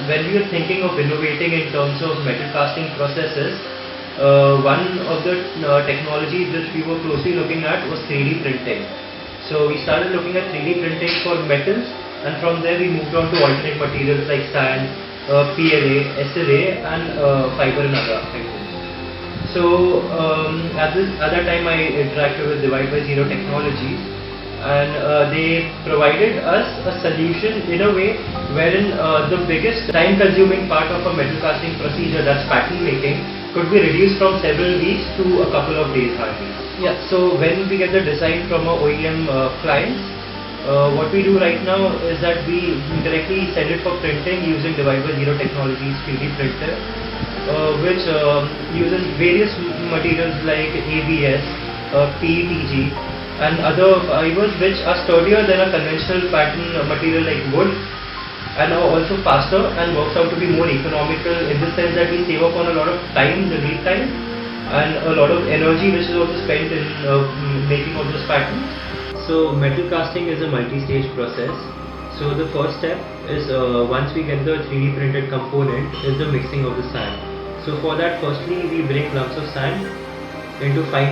when we are thinking of innovating in terms of metal casting processes, one of the technologies which we were closely looking at was 3D printing. So we started looking at 3D printing for metals, and from there we moved on to alternate materials like sand, PLA, SLA, and fiber and other items. So at that time I interacted with Divide by Zero Technologies, and they provided us a solution in a way wherein the biggest time consuming part of a metal casting procedure, that's pattern making, could be reduced from several weeks to a couple of days hardly. Yeah, so when we get the design from our OEM clients, what we do right now is that we directly send it for printing using Divide by Zero Technologies 3D printer, which uses various materials like ABS, PETG, and other fibers which are sturdier than a conventional pattern material like wood, and are also faster and works out to be more economical in the sense that we save up on a lot of time, the lead time, and a lot of energy which is also spent in making of this pattern. So metal casting is a multi-stage process. So the first step is once we get the 3D printed component is the mixing of the sand. So for that, firstly we break lumps of sand into fine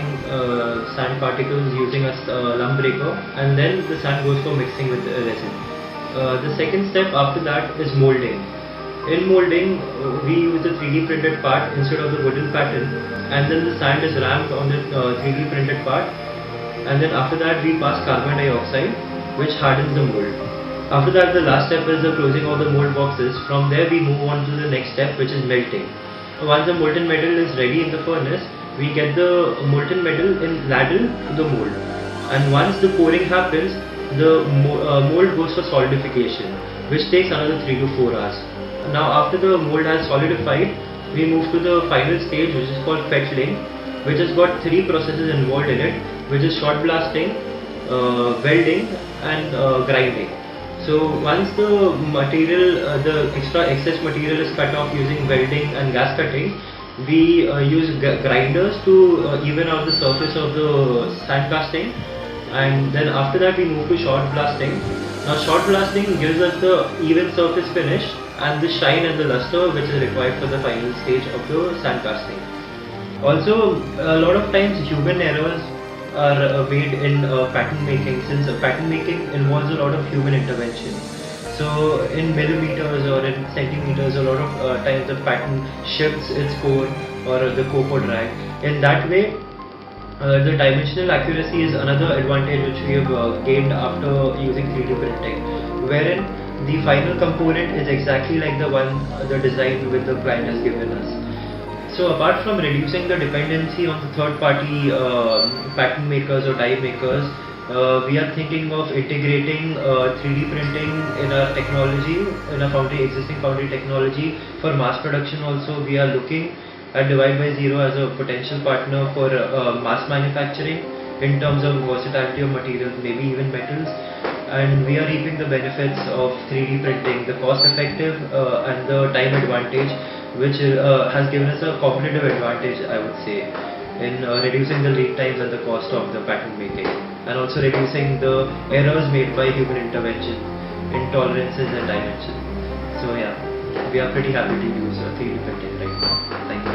sand particles using a lump breaker, and then the sand goes for mixing with the resin. The second step after that is molding. In molding, we use the 3D printed part instead of the wooden pattern, and then the sand is ramped on the 3D printed part, and then after that we pass carbon dioxide which hardens the mold. After that, the last step is the closing of the mold boxes. From there we move on to the next step, which is melting. Once the molten metal is ready in the furnace, we get the molten metal in ladle to the mold, and once the pouring happens, the mold goes for solidification, which takes another 3 to 4 hours. Now after the mold has solidified, we move to the final stage, which is called fettling, which has got 3 processes involved in it, which is shot blasting, welding, and grinding. So once the material, the excess material is cut off using welding and gas cutting, we use grinders to even out the surface of the sand casting, and then after that we move to shot blasting. Now shot blasting gives us the even surface finish and the shine and the luster which is required for the final stage of the sand casting. Also, a lot of times human errors are made in pattern making, since pattern making involves a lot of human intervention. So in millimeters or in centimeters, a lot of times the pattern shifts its core or the cope or drag. In that way, the dimensional accuracy is another advantage which we have gained after using 3D printing, wherein the final component is exactly like the one, the design which the client has given us. So apart from reducing the dependency on the third party pattern makers or die makers, we are thinking of integrating 3D printing in our technology, in our existing foundry technology for mass production. Also, we are looking at Divide by Zero as a potential partner for mass manufacturing in terms of versatility of materials, maybe even metals. And we are reaping the benefits of 3D printing, the cost effective and the time advantage, which has given us a competitive advantage, I would say, in reducing the lead times and the cost of the pattern making, and also reducing the errors made by human intervention in tolerances and dimensions. So yeah, we are pretty happy to use 3D printing right now. Thank you.